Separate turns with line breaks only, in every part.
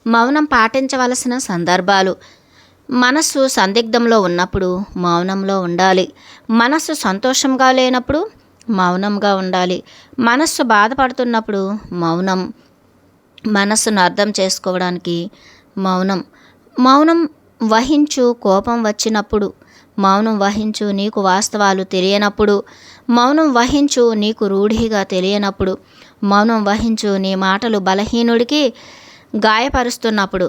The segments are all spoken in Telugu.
మౌనం పాటించవలసిన సందర్భాలు. మనస్సు సందిగ్ధంలో ఉన్నప్పుడు మౌనంలో ఉండాలి. మనస్సు సంతోషంగా లేనప్పుడు మౌనంగా ఉండాలి. మనస్సు బాధపడుతున్నప్పుడు మౌనం. మనస్సును అర్థం చేసుకోవడానికి మౌనం. మౌనం వహించు కోపం వచ్చినప్పుడు. మౌనం వహించు నీకు వాస్తవాలు తెలియనప్పుడు. మౌనం వహించు నీకు రూఢిగా తెలియనప్పుడు. మౌనం వహించు నీ మాటలు బలహీనుడికి గాయపరుస్తున్నప్పుడు.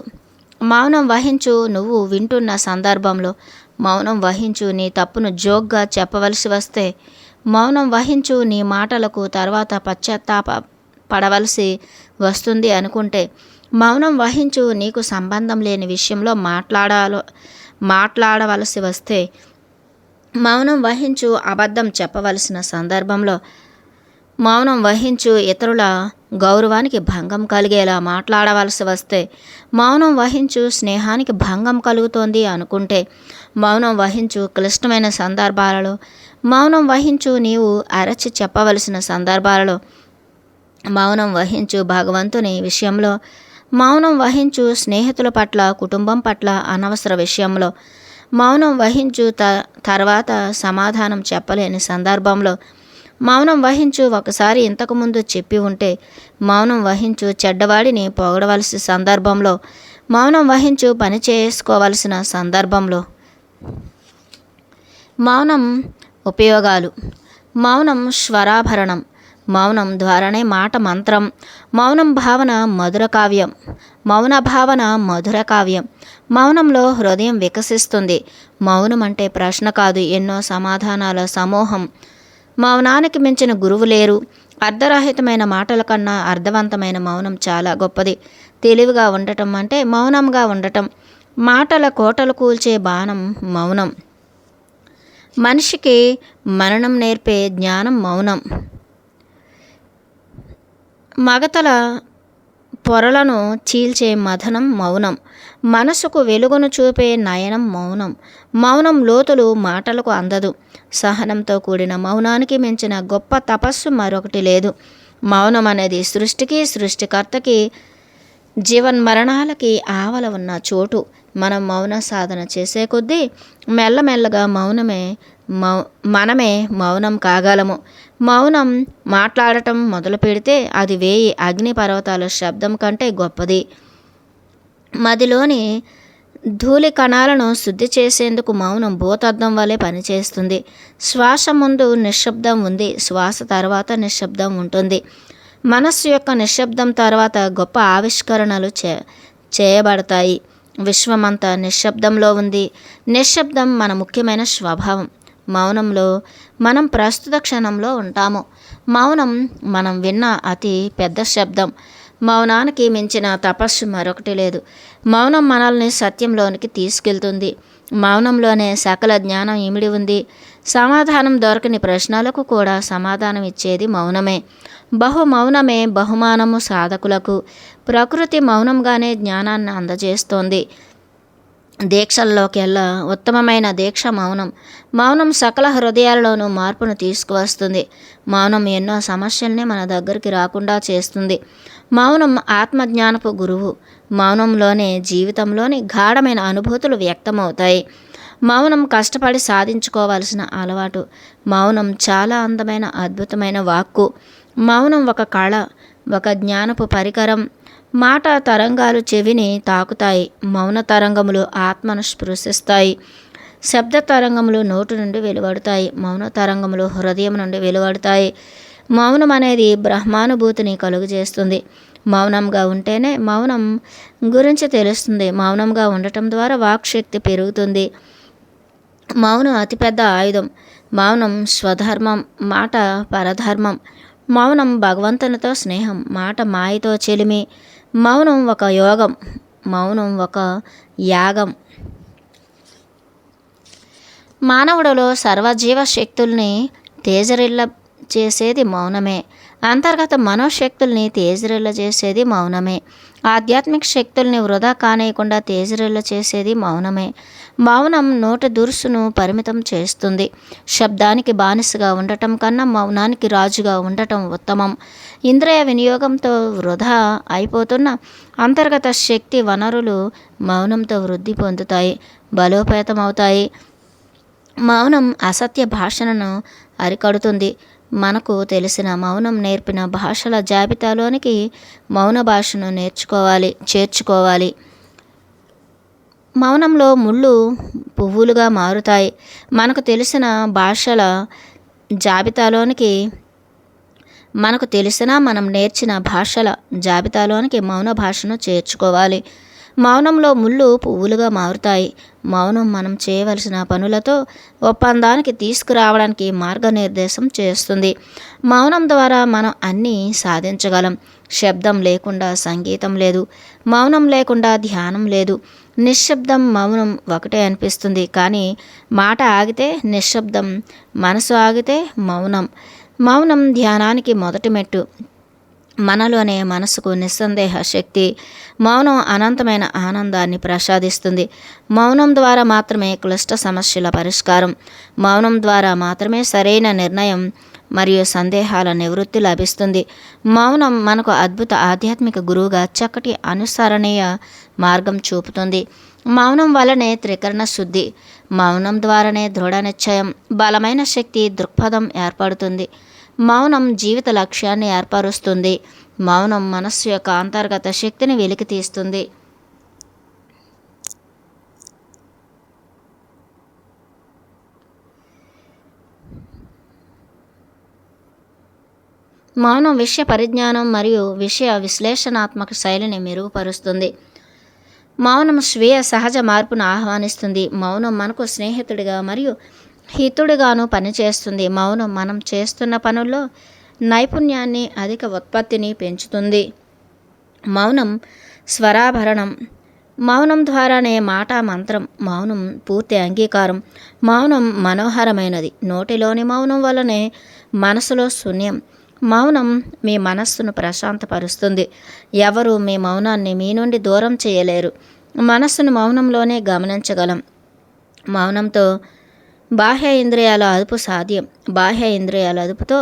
మౌనం వహించు నువ్వు వింటున్న సందర్భంలో. మౌనం వహించు నీ తప్పును జోక్గా చెప్పవలసి వస్తే. మౌనం వహించు నీ మాటలకు తర్వాత పశ్చాత్తాప పడవలసి వస్తుంది అనుకుంటే. మౌనం వహించు నీకు సంబంధం లేని విషయంలో మాట్లాడవలసి వస్తే. మౌనం వహించు అబద్ధం చెప్పవలసిన సందర్భంలో. మౌనం వహించు ఇతరుల గౌరవానికి భంగం కలిగేలా మాట్లాడవలసి వస్తే. మౌనం వహించు స్నేహానికి భంగం కలుగుతోంది అనుకుంటే. మౌనం వహించు క్లిష్టమైన సందర్భాలలో. మౌనం వహించు నీవు అరచి చెప్పవలసిన సందర్భాలలో. మౌనం వహించు భగవంతుని విషయంలో. మౌనం వహించు స్నేహితుల పట్ల, కుటుంబం పట్ల అనవసర విషయంలో. మౌనం వహించు తర్వాత సమాధానం చెప్పలేని సందర్భంలో. మౌనం వహించు ఒకసారి ఇంతకుముందు చెప్పి ఉంటే. మౌనం వహించు చెడ్డవాడిని పొగడవలసిన సందర్భంలో. మౌనం వహించు పని చేసుకోవలసిన సందర్భంలో. మౌనం ఉపయోగాలు. మౌనం స్వరాభరణం. మౌనం ద్వారానే మాట మంత్రం. మౌనం భావన మధుర కావ్యం. మౌన భావన మధుర కావ్యం. మౌనంలో హృదయం వికసిస్తుంది. మౌనం అంటే ప్రశ్న కాదు, ఎన్నో సమాధానాల సమూహం. మౌనానికి మించిన గురువు లేరు. అర్ధరహితమైన మాటల కన్నా అర్థవంతమైన మౌనం చాలా గొప్పది. తెలివిగా ఉండటం అంటే మౌనంగా ఉండటం. మాటల కోటలు కూల్చే బాణం మౌనం. మనిషికి మననం నేర్పే జ్ఞానం మౌనం. మగతల పొరలను చీల్చే మథనం మౌనం. మనసుకు వెలుగును చూపే నయనం మౌనం. మౌనం లోతులు మాటలకు అందదు. సహనంతో కూడిన మౌనానికి మించిన గొప్ప తపస్సు మరొకటి లేదు. మౌనం అనేది సృష్టికి, సృష్టికర్తకి, జీవన్మరణాలకి ఆవల ఉన్న చోటు. మనం మౌన సాధన చేసే కొద్దీ మెల్లమెల్లగా మనమే మౌనం కాగలము. మౌనం మాట్లాడటం మొదలు పెడితే అది 1000 అగ్నిపర్వతాల శబ్దం కంటే గొప్పది. మదిలోని ధూళి కణాలను శుద్ధి చేసేందుకు మౌనం భూతద్దం వలె పనిచేస్తుంది. శ్వాస ముందు నిశ్శబ్దం ఉంది, శ్వాస తర్వాత నిశ్శబ్దం ఉంటుంది. మనస్సు యొక్క నిశ్శబ్దం తర్వాత గొప్ప ఆవిష్కరణలు చేయబడతాయి. విశ్వమంతా నిశ్శబ్దంలో ఉంది. నిశ్శబ్దం మన ముఖ్యమైన స్వభావం. మౌనంలో మనం ప్రస్తుత క్షణంలో ఉంటాము. మౌనం మనం విన్న అతి పెద్ద శబ్దం. మౌనానికి మించిన తపస్సు మరొకటి లేదు. మౌనం మనల్ని సత్యంలోనికి తీసుకెళ్తుంది. మౌనంలోనే సకల జ్ఞానం ఇమిడి ఉంది. సమాధానం దొరకని ప్రశ్నలకు కూడా సమాధానం ఇచ్చేది మౌనమే. మౌనమే బహుమానము సాధకులకు. ప్రకృతి మౌనంగానే జ్ఞానాన్ని అందజేస్తోంది. దీక్షల్లోకెల్లా ఉత్తమమైన దీక్ష మౌనం. మౌనం సకల హృదయాలలోనూ మార్పును తీసుకువస్తుంది. మౌనం ఎన్నో సమస్యల్ని మన దగ్గరికి రాకుండా చేస్తుంది. మౌనం ఆత్మజ్ఞానపు గురువు. మౌనంలోనే జీవితంలోని గాఢమైన అనుభూతులు వ్యక్తమవుతాయి. మౌనం కష్టపడి సాధించుకోవాల్సిన అలవాటు. మౌనం చాలా అందమైన, అద్భుతమైన వాక్కు. మౌనం ఒక కళ, ఒక జ్ఞానపు పరికరం. మాట తరంగాలు చెవిని తాకుతాయి. మౌన తరంగములు ఆత్మను స్పృశిస్తాయి. శబ్ద తరంగములు నోటి నుండి వెలువడతాయి. మౌన తరంగములు హృదయం నుండి వెలువడతాయి. మౌనం అనేది బ్రహ్మానుభూతిని కలుగజేస్తుంది. మౌనంగా ఉంటేనే మౌనం గురించి తెలుస్తుంది. మౌనంగా ఉండటం ద్వారా వాక్శక్తి పెరుగుతుంది. మౌనం అతిపెద్ద ఆయుధం. మౌనం స్వధర్మం, మాట పరధర్మం. మౌనం భగవంతునితో స్నేహం, మాట మాయతో చెలిమి. మౌనం ఒక యోగం, మౌనం ఒక యాగం. మానవుడిలో సర్వజీవ శక్తుల్ని చేసేది మౌనమే. అంతర్గత మనోశక్తుల్ని తేజరిల్ల చేసేది మౌనమే. ఆధ్యాత్మిక శక్తుల్ని వృధా కానేయకుండా తేజరిల్ల చేసేది మౌనమే. మౌనం నోటి దురుసును పరిమితం చేస్తుంది. శబ్దానికి బానిసగా ఉండటం కన్నా మౌనానికి రాజుగా ఉండటం ఉత్తమం. ఇంద్రియ వినియోగంతో వృధా అయిపోతున్న అంతర్గత శక్తి వనరులు మౌనంతో వృద్ధి పొందుతాయి, బలోపేతమవుతాయి. మౌనం అసత్య భాషణను అరికడుతుంది. మనకు తెలిసిన మౌనం నేర్పిన భాషల జాబితాలోనికి మౌన భాషను చేర్చుకోవాలి. మౌనంలో ముళ్ళు పువ్వులుగా మారుతాయి. మనకు తెలిసిన భాషల జాబితాలోనికి మనం నేర్చిన భాషల జాబితాలోనికి మౌన భాషను చేర్చుకోవాలి. మౌనంలో ముళ్ళు పువ్వులుగా మారుతాయి. మౌనం మనం చేయవలసిన పనులతో ఒప్పందానికి తీసుకురావడానికి మార్గనిర్దేశం చేస్తుంది. మౌనం ద్వారా మనం అన్నీ సాధించగలం. శబ్దం లేకుండా సంగీతం లేదు, మౌనం లేకుండా ధ్యానం లేదు. నిశ్శబ్దం మౌనం ఒకటే అనిపిస్తుంది, కానీ మాట ఆగితే నిశ్శబ్దం, మనసు ఆగితే మౌనం. మౌనం ధ్యానానికి మొదటి మెట్టు. మనలోనే మనసుకు నిస్సందేహ శక్తి. మౌనం అనంతమైన ఆనందాన్ని ప్రసాదిస్తుంది. మౌనం ద్వారా మాత్రమే క్లిష్ట సమస్యల పరిష్కారం. మౌనం ద్వారా మాత్రమే సరైన నిర్ణయం మరియు సందేహాల నివృత్తి లభిస్తుంది. మౌనం మనకు అద్భుత ఆధ్యాత్మిక గురువుగా చక్కటి అనుసరణీయ మార్గం చూపుతుంది. మౌనం వల్లనే త్రికరణ శుద్ధి. మౌనం ద్వారానే దృఢ నిశ్చయం, బలమైన శక్తి దృక్పథం ఏర్పడుతుంది. మౌనం జీవిత లక్ష్యాన్ని ఏర్పరుస్తుంది. మౌనం మనస్సు యొక్క అంతర్గత శక్తిని వెలికితీస్తుంది. మౌనం విషయ పరిజ్ఞానం మరియు విషయ విశ్లేషణాత్మక శైలిని మెరుగుపరుస్తుంది. మౌనం స్వీయ సహజ మార్పును ఆహ్వానిస్తుంది. మౌనం మనకు స్నేహితుడిగా మరియు హితుడిగాను పనిచేస్తుంది. మౌనం మనం చేస్తున్న పనుల్లో నైపుణ్యాన్ని, అధిక ఉత్పత్తిని పెంచుతుంది. మౌనం స్వరాభరణం. మౌనం ద్వారానే మాట మంత్రం. మౌనం పూర్తి అంగీకారం. మౌనం మనోహరమైనది. నోటిలోని మౌనం వల్లనే మనసులో శూన్యం. మౌనం మీ మనస్సును ప్రశాంతపరుస్తుంది. ఎవరు మీ మౌనాన్ని మీ నుండి దూరం చేయలేరు. మనస్సును మౌనంలోనే గమనించగలం. మౌనంతో బాహ్య ఇంద్రియాల అదుపు సాధ్యం. బాహ్య ఇంద్రియాల అదుపుతో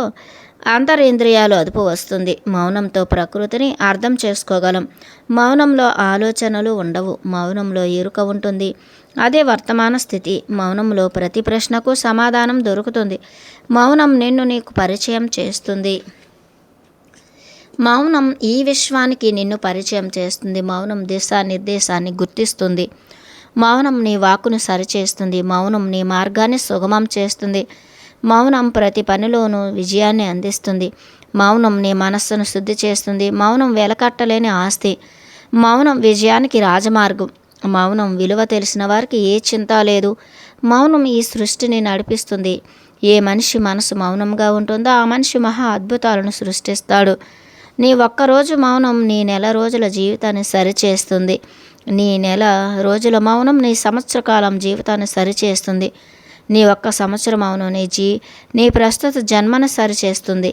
అంతరింద్రియాలు అదుపు వస్తుంది. మౌనంతో ప్రకృతిని అర్థం చేసుకోగలం. మౌనంలో ఆలోచనలు ఉండవు. మౌనంలో ఎరుక ఉంటుంది. అదే వర్తమాన స్థితి. మౌనంలో ప్రతి ప్రశ్నకు సమాధానం దొరుకుతుంది. మౌనం నిన్ను నీకు పరిచయం చేస్తుంది. మౌనం ఈ విశ్వానికి నిన్ను పరిచయం చేస్తుంది. మౌనం దిశానిర్దేశాన్ని గుర్తిస్తుంది. మౌనం నీ వాక్కును సరిచేస్తుంది. మౌనం నీ మార్గాన్ని సుగమం చేస్తుంది. మౌనం ప్రతి పనిలోనూ విజయాన్ని అందిస్తుంది. మౌనం నీ మనస్సును శుద్ధి చేస్తుంది. మౌనం వెలకట్టలేని ఆస్తి. మౌనం విజయానికి రాజమార్గం. మౌనం విలువ తెలిసిన వారికి ఏ చింత లేదు. మౌనం ఈ సృష్టిని నడిపిస్తుంది. ఏ మనిషి మనసు మౌనంగా ఉంటుందో ఆ మనిషి మహా అద్భుతాలను సృష్టిస్తాడు. నీ ఒక్కరోజు మౌనం నీ నెల రోజుల జీవితాన్ని సరిచేస్తుంది. నీ నెల రోజుల మౌనం నీ సంవత్సర కాలం జీవితాన్ని సరిచేస్తుంది. నీ ఒక్క సంవత్సరం మౌనం నీ ప్రస్తుత జన్మను సరిచేస్తుంది.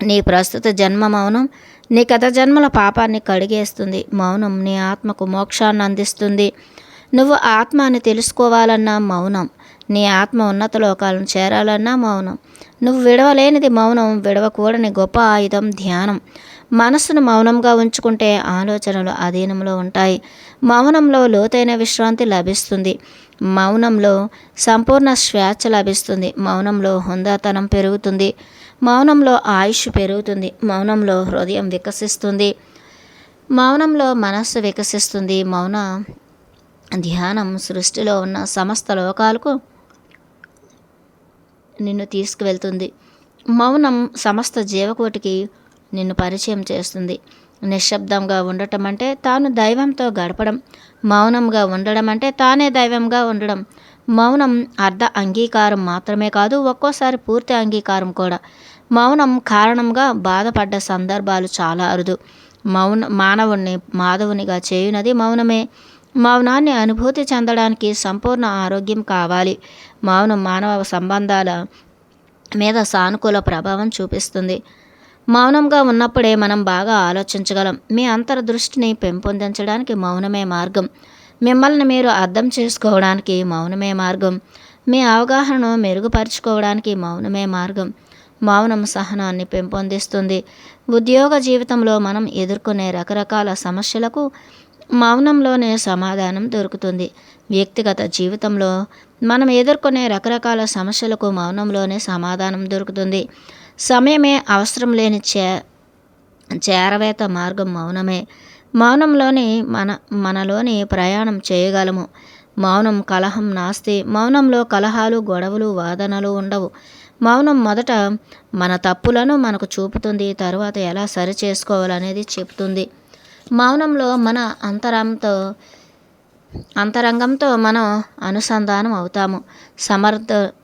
నీ ప్రస్తుత జన్మ మౌనం నీ గత జన్మల పాపాన్ని కడిగేస్తుంది. మౌనం నీ ఆత్మకు మోక్షాన్ని అందిస్తుంది. నువ్వు ఆత్మని తెలుసుకోవాలన్నా మౌనం. నీ ఆత్మ ఉన్నత లోకాలను చేరాలన్నా మౌనం. నువ్వు విడవలేనిది మౌనం. విడవకూడని గొప్ప ఆయుధం ధ్యానం. మనస్సును మౌనంగా ఉంచుకుంటే ఆలోచనలు అధీనంలో ఉంటాయి. మౌనంలో లోతైన విశ్రాంతి లభిస్తుంది. మౌనంలో సంపూర్ణ స్వేచ్ఛ లభిస్తుంది. మౌనంలో హుందాతనం పెరుగుతుంది. మౌనంలో ఆయుష్ పెరుగుతుంది. మౌనంలో హృదయం వికసిస్తుంది. మౌనంలో మనస్సు వికసిస్తుంది. మౌన ధ్యానం సృష్టిలో ఉన్న సమస్త లోకాలకు నిన్ను తీసుకువెళ్తుంది. మౌనం సమస్త జీవకోటికి నిన్ను పరిచయం చేస్తుంది. నిశ్శబ్దంగా ఉండటం అంటే తాను దైవంతో గడపడం. మౌనంగా ఉండడం అంటే తానే దైవంగా ఉండడం. మౌనం అర్ధ అంగీకారం మాత్రమే కాదు, ఒక్కోసారి పూర్తి అంగీకారం కూడా. మౌనం కారణంగా బాధపడ్డ సందర్భాలు చాలా అరుదు. మానవుణ్ణి మాధవునిగా చేయునది మౌనమే. మౌనాన్ని అనుభూతి చెందడానికి సంపూర్ణ ఆరోగ్యం కావాలి. మౌనం మానవ సంబంధాల మీద సానుకూల ప్రభావం చూపిస్తుంది. మౌనంగా ఉన్నప్పుడే మనం బాగా ఆలోచించగలం. మీ అంతర్దృష్టిని పెంపొందించడానికి మౌనమే మార్గం. మిమ్మల్ని మీరు అర్థం చేసుకోవడానికి మౌనమే మార్గం. మీ అవగాహనను మెరుగుపరుచుకోవడానికి మౌనమే మార్గం. మౌనం సహనాన్ని పెంపొందిస్తుంది. ఉద్యోగ జీవితంలో మనం ఎదుర్కొనే రకరకాల సమస్యలకు మౌనంలోనే సమాధానం దొరుకుతుంది. వ్యక్తిగత జీవితంలో మనం ఎదుర్కొనే రకరకాల సమస్యలకు మౌనంలోనే సమాధానం దొరుకుతుంది. సమయమే అవసరం లేని చేరవేత మార్గం మౌనమే. మౌనంలోని మనలోని ప్రయాణం చేయగలము. మౌనం కలహం నాస్తి. మౌనంలో కలహాలు, గొడవలు, వాదనలు ఉండవు. మౌనం మొదట మన తప్పులను మనకు చూపుతుంది, తరువాత ఎలా సరి చేసుకోవాలనేది చెప్తుంది. మౌనంలో మన అంతరంగంతో మనం అనుసంధానం అవుతాము.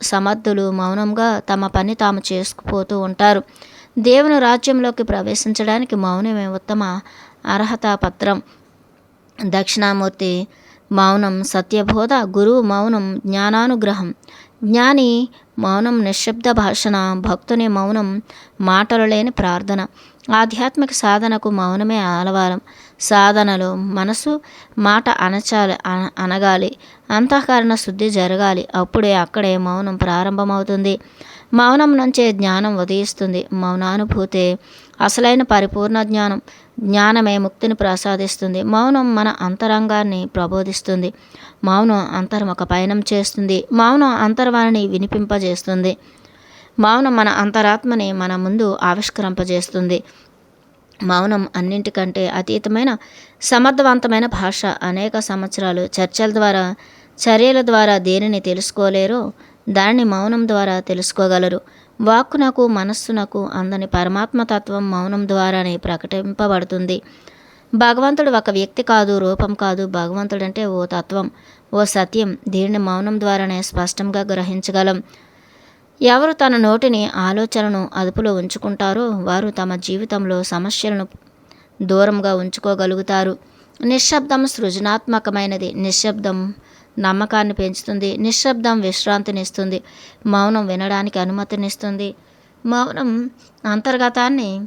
సమర్థులు మౌనంగా తమ పని తాము చేసుకుపోతూ ఉంటారు. దేవుని రాజ్యంలోకి ప్రవేశించడానికి మౌనమే ఉత్తమ అర్హతా పత్రం. దక్షిణామూర్తి మౌనం సత్యబోధ, గురువు మౌనం జ్ఞానానుగ్రహం. జ్ఞాని మౌనం నిశ్శబ్ద భాషణ, భక్తుని మౌనం మాటలు లేని ప్రార్థన. ఆధ్యాత్మిక సాధనకు మౌనమే ఆలవాలం. సాధనలో మనసు మాట అనగాలి, అంతఃకరణ శుద్ధి జరగాలి. అప్పుడే అక్కడే మౌనం ప్రారంభమవుతుంది. మౌనం నుంచే జ్ఞానం ఉదయిస్తుంది. మౌనానుభూతే అసలైన పరిపూర్ణ జ్ఞానం. జ్ఞానమే ముక్తిని ప్రసాదిస్తుంది. మౌనం మన అంతరంగాన్ని ప్రబోధిస్తుంది. మౌనం అంతర్ముఖ పయనం చేస్తుంది. మౌనం అంతర్వాణిని వినిపింపజేస్తుంది. మౌనం మన అంతరాత్మని మన ముందు ఆవిష్కరింపజేస్తుంది. మౌనం అన్నింటికంటే అతీతమైన సమర్థవంతమైన భాష. అనేక సంవత్సరాలు చర్యల ద్వారా దేనిని తెలుసుకోలేరో దానిని మౌనం ద్వారా తెలుసుకోగలరు. వాక్కునకు మనస్సునకు అందని పరమాత్మతత్వం మౌనం ద్వారానే ప్రకటింపబడుతుంది. భగవంతుడు ఒక వ్యక్తి కాదు, రూపం కాదు. భగవంతుడంటే ఓ తత్వం, ఓ సత్యం. దీనిని మౌనం ద్వారానే స్పష్టంగా గ్రహించగలం. ఎవరు తన నోటిని ఆలోచనను అదుపులో ఉంచుకుంటారో వారు తమ జీవితంలో సమస్యలను దూరంగా ఉంచుకోగలుగుతారు. నిశ్శబ్దం సృజనాత్మకమైనది. నిశ్శబ్దం నమ్మకాన్ని పెంచుతుంది. నిశ్శబ్దం విశ్రాంతినిస్తుంది. మౌనం వినడానికి అనుమతినిస్తుంది. మౌనం అంతర్గతాన్ని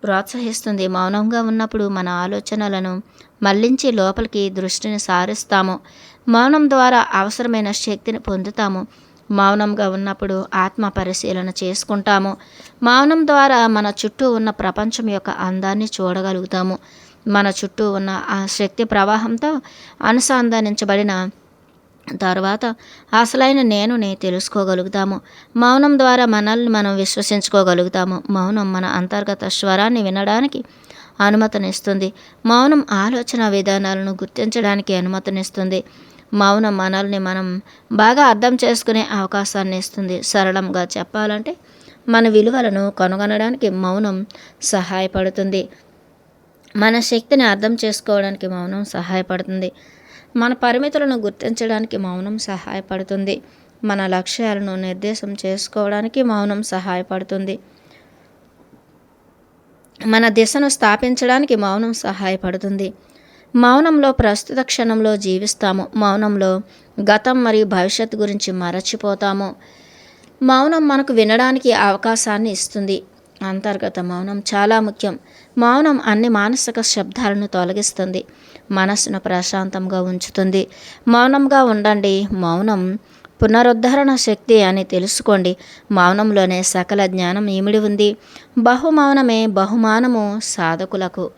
ప్రోత్సహిస్తుంది. మౌనంగా ఉన్నప్పుడు మన ఆలోచనలను మళ్లించి లోపలికి దృష్టిని సారిస్తాము. మౌనం ద్వారా అవసరమైన శక్తిని పొందుతాము. మౌనంగా ఉన్నప్పుడు ఆత్మ పరిశీలన చేసుకుంటాము. మౌనం ద్వారా మన చుట్టూ ఉన్న ప్రపంచం యొక్క అందాన్ని చూడగలుగుతాము. మన చుట్టూ ఉన్న ఆ శక్తి ప్రవాహంతో అనుసంధానించబడిన తర్వాత అసలైన నేనుని తెలుసుకోగలుగుతాము. మౌనం ద్వారా మనల్ని మనం విశ్వసించుకోగలుగుతాము. మౌనం మన అంతర్గత స్వరాన్ని వినడానికి అనుమతినిస్తుంది. మౌనం ఆలోచన విధానాలను గుర్తించడానికి అనుమతినిస్తుంది. మౌనం మనల్ని మనం బాగా అర్థం చేసుకునే అవకాశాన్ని ఇస్తుంది. సరళంగా చెప్పాలంటే మన విలువలను కనుగొనడానికి మౌనం సహాయపడుతుంది. మన శక్తిని అర్థం చేసుకోవడానికి మౌనం సహాయపడుతుంది. మన పరిమితులను గుర్తించడానికి మౌనం సహాయపడుతుంది. మన లక్ష్యాలను నిర్దేశం చేసుకోవడానికి మౌనం సహాయపడుతుంది. మన దిశను స్థాపించడానికి మౌనం సహాయపడుతుంది. మౌనంలో ప్రస్తుత క్షణంలో జీవిస్తాము. మౌనంలో గతం మరియు భవిష్యత్తు గురించి మరచిపోతాము. మౌనం మనకు వినడానికి అవకాశాన్ని ఇస్తుంది. అంతర్గత మౌనం చాలా ముఖ్యం. మౌనం అన్ని మానసిక శబ్దాలను తొలగిస్తుంది. మనస్సును ప్రశాంతంగా ఉంచుతుంది. మౌనంగా ఉండండి. మౌనం పునరుద్ధరణ శక్తి అని తెలుసుకోండి. మౌనంలోనే సకల జ్ఞానం ఇమిడి ఉంది. బహుమౌనమే బహుమానము సాధకులకు.